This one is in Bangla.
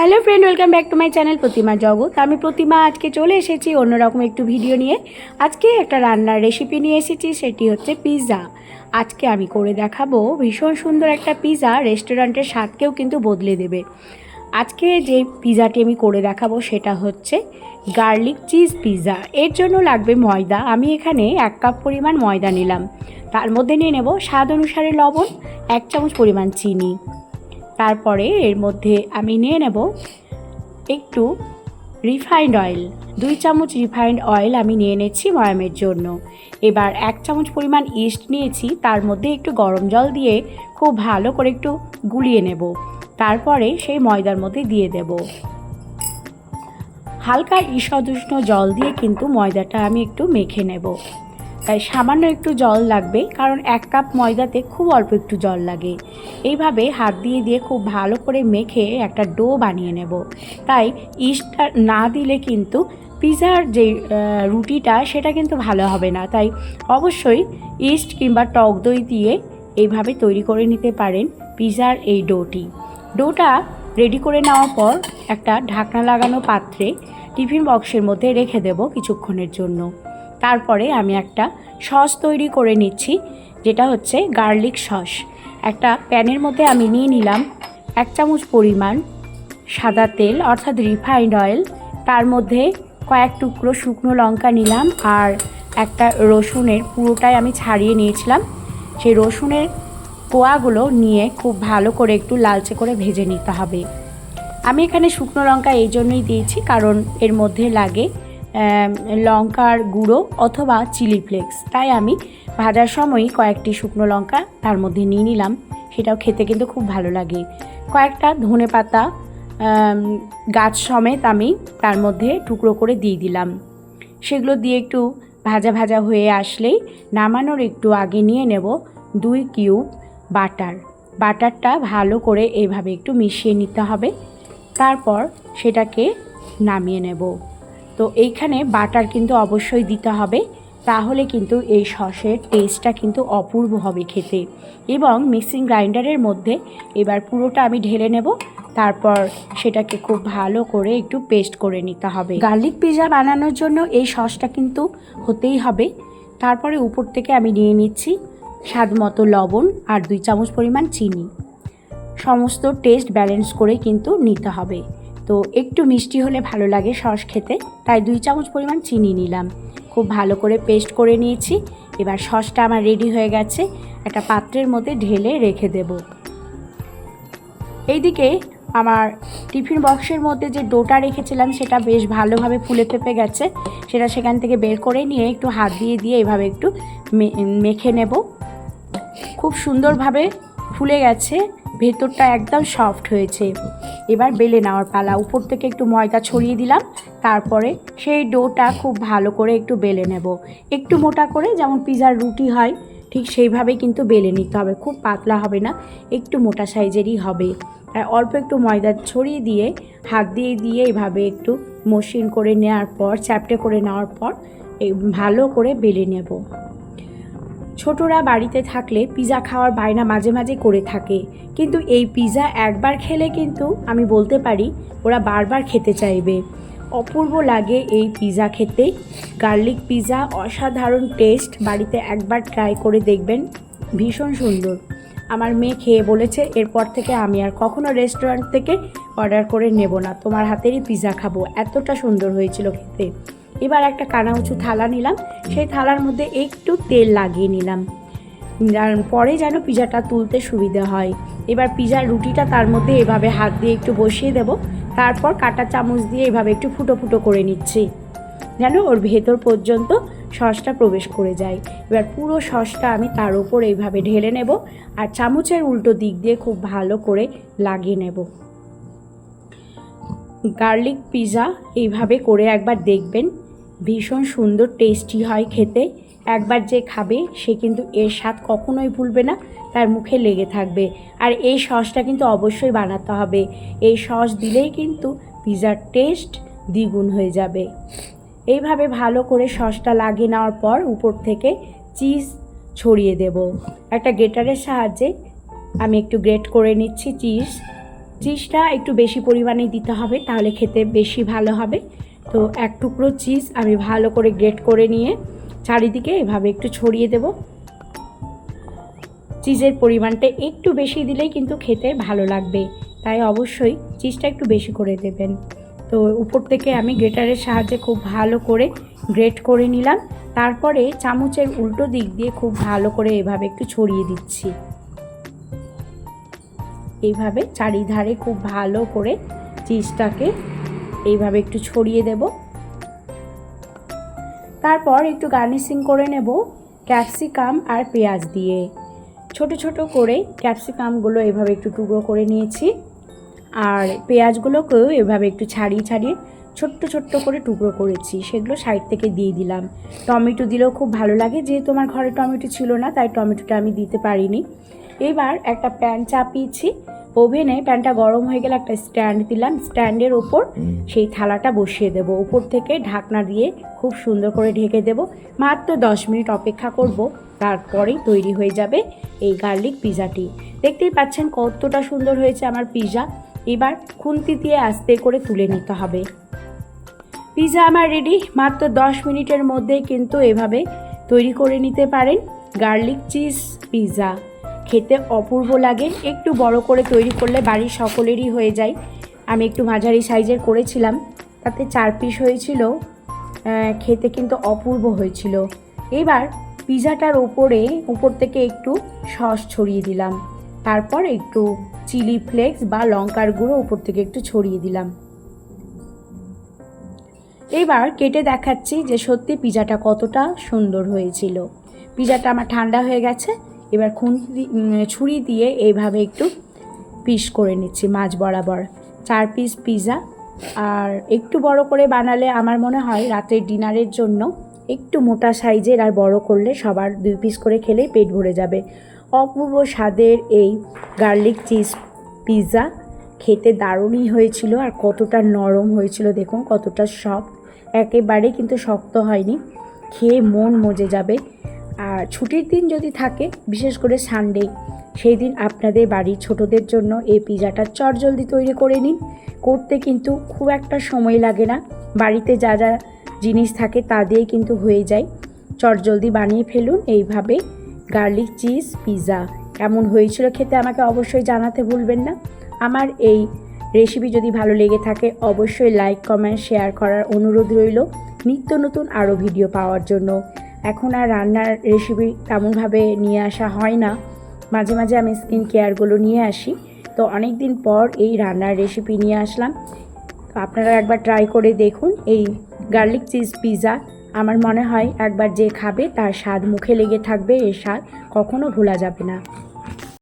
Hello friend, welcome back to my channel Pratima Jagat. আমি প্রতিমা আজকে চলে এসেছি অন্যরকম একটু ভিডিও নিয়ে। আজকে একটা রান্নার রেসিপি নিয়ে এসেছি, সেটি হচ্ছে পিৎজা। আজকে আমি করে দেখাবো ভীষণ সুন্দর একটা পিৎজা, রেস্টুরেন্টের স্বাদকেও কিন্তু বদলে দেবে। আজকে যে পিৎজাটি আমি করে দেখাবো সেটা হচ্ছে গার্লিক চিজ পিৎজা। এর জন্য লাগবে ময়দা। আমি এখানে 1 কাপ পরিমাণ ময়দা নিলাম। তার মধ্যে নিয়ে নেব স্বাদ অনুসারে লবণ, 1 চামচ পরিমাণ চিনি। তারপরে এর মধ্যে আমি নিয়ে নেব একটু রিফাইন্ড অয়েল, 2 চামচ রিফাইন্ড অয়েল আমি নিয়ে নিচ্ছি ময়ামের জন্য। এবার 1 চামচ পরিমাণ ইস্ট নিয়েছি, তার মধ্যে একটু গরম জল দিয়ে খুব ভালো করে একটু গুলিয়ে নেব। তারপরে সেই ময়দার মধ্যে দিয়ে দেব হালকা ঈষৎ উষ্ণ জল দিয়ে কিন্তু ময়দাটা আমি একটু মেখে নেব। তাই সামান্য একটু জল লাগবে, কারণ 1 কাপ ময়দাতে খুব অল্প একটু জল লাগে। এইভাবে হাত দিয়ে খুব ভালো করে মেখে একটা ডো বানিয়ে নেব। তাই ইস্টটা না দিলে কিন্তু পিৎজার যে রুটিটা সেটা কিন্তু ভালো হবে না। তাই অবশ্যই ইস্ট কিংবা টক দই দিয়ে এইভাবে তৈরি করে নিতে পারেন পিৎজার এই ডোটা রেডি করে নেওয়ার পর একটা ঢাকনা লাগানো পাত্রে টিফিন বক্সের মধ্যে রেখে দেব কিছুক্ষণের জন্য। তারপরে আমি একটা সস তৈরি করে নিচ্ছি, যেটা হচ্ছে গার্লিক সস। একটা প্যানের মধ্যে আমি নিয়ে নিলাম 1 চামচ পরিমাণ সাদা তেল অর্থাৎ রিফাইন্ড অয়েল। তার মধ্যে কয়েক টুকরো শুকনো লঙ্কা নিলাম আর একটা রসুনের পুরোটাই আমি ছাড়িয়ে নিয়েছিলাম। সেই রসুনের কোয়াগুলো নিয়ে খুব ভালো করে একটু লালচে করে ভেজে নিতে হবে। আমি এখানে শুকনো লঙ্কা এই জন্যই দিয়েছি কারণ এর মধ্যে লাগে লঙ্কার গুঁড়ো অথবা চিলি ফ্লেক্স। তাই আমি ভাজার সময়ই কয়েকটি শুকনো লঙ্কা তার মধ্যে নিয়ে নিলাম, সেটাও খেতে কিন্তু খুব ভালো লাগে। কয়েকটা ধনেপাতা গাছ সমেত আমি তার মধ্যে টুকরো করে দিয়ে দিলাম। সেগুলো দিয়ে একটু ভাজা ভাজা হয়ে আসলেই নামানোর একটু আগে নিয়ে নেব 2 কিউব বাটারটা ভালো করে এইভাবে একটু মিশিয়ে নিতে হবে। তারপর সেটাকে নামিয়ে নেব। তো এইখানে বাটার কিন্তু অবশ্যই দিতে হবে, তাহলে কিন্তু এই সসের টেস্টটা কিন্তু অপূর্ব হবে খেতে। এবং মিক্সিং গ্রাইন্ডারের মধ্যে এবার পুরোটা আমি ঢেলে নেব। তারপর সেটাকে খুব ভালো করে একটু পেস্ট করে নিতে হবে। গার্লিক পিৎজা বানানোর জন্য এই সসটা কিন্তু হতেই হবে। তারপরে উপর থেকে আমি নিয়ে নিচ্ছি স্বাদ মতো লবণ আর 2 চামচ পরিমাণ চিনি। সমস্ত টেস্ট ব্যালেন্স করে কিন্তু নিতে হবে। তো একটু মিষ্টি হলে ভালো লাগে সস খেতে, তাই 2 চামচ পরিমাণ চিনি নিলাম। খুব ভালো করে পেস্ট করে নিয়েছি। এবার সসটা আমার রেডি হয়ে গেছে, একটা পাত্রের মধ্যে ঢেলে রেখে দেব। এইদিকে আমার টিফিন বক্সের মধ্যে যে ডোটা রেখেছিলাম সেটা বেশ ভালোভাবে ফুলে ফেপে গেছে। সেটা সেখান থেকে বের করে নিয়ে একটু হাত দিয়ে এভাবে একটু মেখে নেব। খুব সুন্দরভাবে ফুলে গেছে, ভেতরটা একদম সফট হয়েছে। এবার বেলে নেওয়ার পালা। উপর থেকে একটু ময়দা ছড়িয়ে দিলাম। তারপরে সেই ডোটা খুব ভালো করে একটু বেলে নেব। একটু মোটা করে, যেমন পিৎজার রুটি হয় ঠিক সেইভাবেই কিন্তু বেলে নিতে হবে। খুব পাতলা হবে না, একটু মোটা সাইজেরই হবে। আর অল্প একটু ময়দা ছড়িয়ে দিয়ে হাত দিয়ে এভাবে একটু মসৃণ করে নেওয়ার পর, চ্যাপটে করে নেওয়ার পর ভালো করে বেলে নেব। ছোটরা বাড়িতে থাকলে পিৎজা খাওয়ার বায়না মাঝে মাঝে করে থাকে, কিন্তু এই পিৎজা একবার খেলে কিন্তু আমি বলতে পারি ওরা বারবার খেতে চাইবে। অপূর্ব লাগে এই পিৎজা খেতে। গার্লিক পিৎজা অসাধারণ টেস্ট, বাড়িতে একবার ট্রাই করে দেখবেন, ভীষণ সুন্দর। আমার মেয়ে খেয়ে বলেছে এরপর থেকে আমি আর কখনো রেস্টুরেন্ট থেকে অর্ডার করে নেব না, তোমার হাতেরই পিৎজা খাবো, এতটা সুন্দর হয়েছিল খেতে। এবার একটা কানা উঁচু থালা নিলাম, সেই থালার মধ্যে একটু তেল লাগিয়ে নিলাম, পরে যেন পিৎজাটা তুলতে সুবিধা হয়। এবার পিৎজার রুটিটা তার মধ্যে এভাবে হাত দিয়ে একটু বসিয়ে দেব। তারপর কাঁটা চামচ দিয়ে এভাবে একটু ফুটো ফুটো করে নিচ্ছি, যেন ওর ভেতর পর্যন্ত সসটা প্রবেশ করে যায়। এবার পুরো সসটা আমি তার উপর এইভাবে ঢেলে নেব আর চামচের উল্টো দিক দিয়ে খুব ভালো করে লাগিয়ে নেব। গার্লিক পিৎজা এইভাবে করে একবার দেখবেন, ভীষণ সুন্দর টেস্টি হয় খেতে। একবার যে খাবে সে কিন্তু এর স্বাদ কখনোই ভুলবে না, তার মুখে লেগে থাকবে। আর এই সসটা কিন্তু অবশ্যই বানাতে হবে, এই সস দিলেই কিন্তু পিৎজার টেস্ট দ্বিগুণ হয়ে যাবে। এইভাবে ভালো করে সসটা লাগিয়ে নেওয়ার পর উপর থেকে চিজ ছড়িয়ে দেব। একটা গ্রেটারের সাহায্যে আমি একটু গ্রেট করে নিচ্ছি চিজ। চিজটা একটু বেশি পরিমাণে দিতে হবে, তাহলে খেতে বেশি ভালো হবে। তো এক টুকরো চিজ আমি ভালো করে গ্রেট করে নিয়ে চারিদিকে এভাবে একটু ছড়িয়ে দেব। চিজের পরিমাণটা একটু বেশি দিলেই কিন্তু খেতে ভালো লাগবে, তাই অবশ্যই চিজটা একটু বেশি করে দেবেন। তো উপর থেকে আমি গ্রেটারের সাহায্যে খুব ভালো করে গ্রেট করে নিলাম। তারপরে চামচের উল্টো দিক দিয়ে খুব ভালো করে এভাবে একটু ছড়িয়ে দিচ্ছি। এইভাবে চারিধারে খুব ভালো করে চিজটাকে এইভাবে একটু ছড়িয়ে দেব। তারপর একটু গার্নিশিং করে নেব ক্যাপসিকাম আর পেঁয়াজ দিয়ে। ছোট ছোট করে ক্যাপসিকামগুলো এভাবে একটু টুকরো করে নিয়েছি, আর পেঁয়াজগুলোকেও এভাবে একটু ছাড়িয়ে ছাড়িয়ে ছোট্ট ছোট্ট করে টুকরো করেছি, সেগুলো সাইড থেকে দিয়ে দিলাম। টমেটো দিলেও খুব ভালো লাগে, যেহেতু আমার ঘরে টমেটো ছিল না তাই টমেটোটা আমি দিতে পারিনি। এবার একটা প্যান চাপিয়েছি, ওভেনে প্যানটা গরম হয়ে গেলে একটা স্ট্যান্ড দিলাম, স্ট্যান্ডের ওপর সেই থালাটা বসিয়ে দেব। উপর থেকে ঢাকনা দিয়ে খুব সুন্দর করে ঢেকে দেব। মাত্র 10 মিনিট অপেক্ষা করব, তারপরেই তৈরি হয়ে যাবে এই গার্লিক পিৎজাটি। দেখতেই পাচ্ছেন কতটা সুন্দর হয়েছে আমার পিৎজা। এবার খুন্তি দিয়ে আস্তে করে তুলে নিতে হবে। পিৎজা আমার রেডি। মাত্র 10 মিনিটের মধ্যেই কিন্তু এভাবে তৈরি করে নিতে পারেন গার্লিক চিজ পিৎজা। খেতে অপূর্ব লাগে। একটু বড় করে তৈরি করলে বাড়ির সকলেরই হয়ে যায়। আমি একটু মাঝারি সাইজের করেছিলাম, তাতে 4 পিস হয়েছিল। খেতে কিন্তু অপূর্ব হয়েছিল। এবার পিৎজাটার উপর থেকে একটু সস ছড়িয়ে দিলাম, তারপর একটু চিলি ফ্লেক্স বা লঙ্কার গুঁড়ো উপর থেকে একটু ছড়িয়ে দিলাম। এবার কেটে দেখাচ্ছি যে সত্যি পিৎজাটা কতটা সুন্দর হয়েছিল। পিৎজাটা আমার ঠান্ডা হয়ে গেছে। এবার ছুরি দিয়ে এইভাবে একটু পিস করে নিচ্ছি মাঝ বরাবর। 4 পিস পিৎজা, আর একটু বড় করে বানালে আমার মনে হয় রাতের ডিনারের জন্য একটু মোটা সাইজের, আর বড় করলে সবার 2 পিস করে খেলেই পেট ভরে যাবে। অপূর্ব স্বাদের এই গার্লিক চিজ পিৎজা খেতে দারুণই হয়েছিল, আর কতটা নরম হয়েছিল দেখুন, কতটা সফট, একেবারে কিন্তু শক্ত হয়নি। খেয়ে মন মজে যাবে। আর ছুটির দিন যদি থাকে, বিশেষ করে সানডে, সেই দিন আপনাদের বাড়ির ছোটদের জন্য এই পিৎজাটা চটজলদি তৈরি করে নিন। করতে কিন্তু খুব একটা সময় লাগে না, বাড়িতে যা যা জিনিস থাকে তা দিয়েই কিন্তু হয়ে যায়। চটজলদি বানিয়ে ফেলুন এইভাবে গার্লিক চিজ পিৎজা। কেমন হয়েছিল খেতে আমাকে অবশ্যই জানাতে ভুলবেন না। আমার এই রেসিপি যদি ভালো লেগে থাকে অবশ্যই লাইক, কমেন্ট, শেয়ার করার অনুরোধ রইল নিত্য নতুন আরও ভিডিও পাওয়ার জন্য। এখন আর রান্নার রেসিপি তেমনভাবে নিয়ে আসা হয় না, মাঝে মাঝে আমি স্কিন কেয়ারগুলো নিয়ে আসি। তো অনেক দিন পর এই রান্নার রেসিপি নিয়ে আসলাম। তো আপনারা একবার ট্রাই করে দেখুন এই গার্লিক চিজ পিৎজা। আমার মনে হয় একবার যে খাবে তার স্বাদ মুখে লেগে থাকবে, এর স্বাদ কখনো ভোলা যাবে না।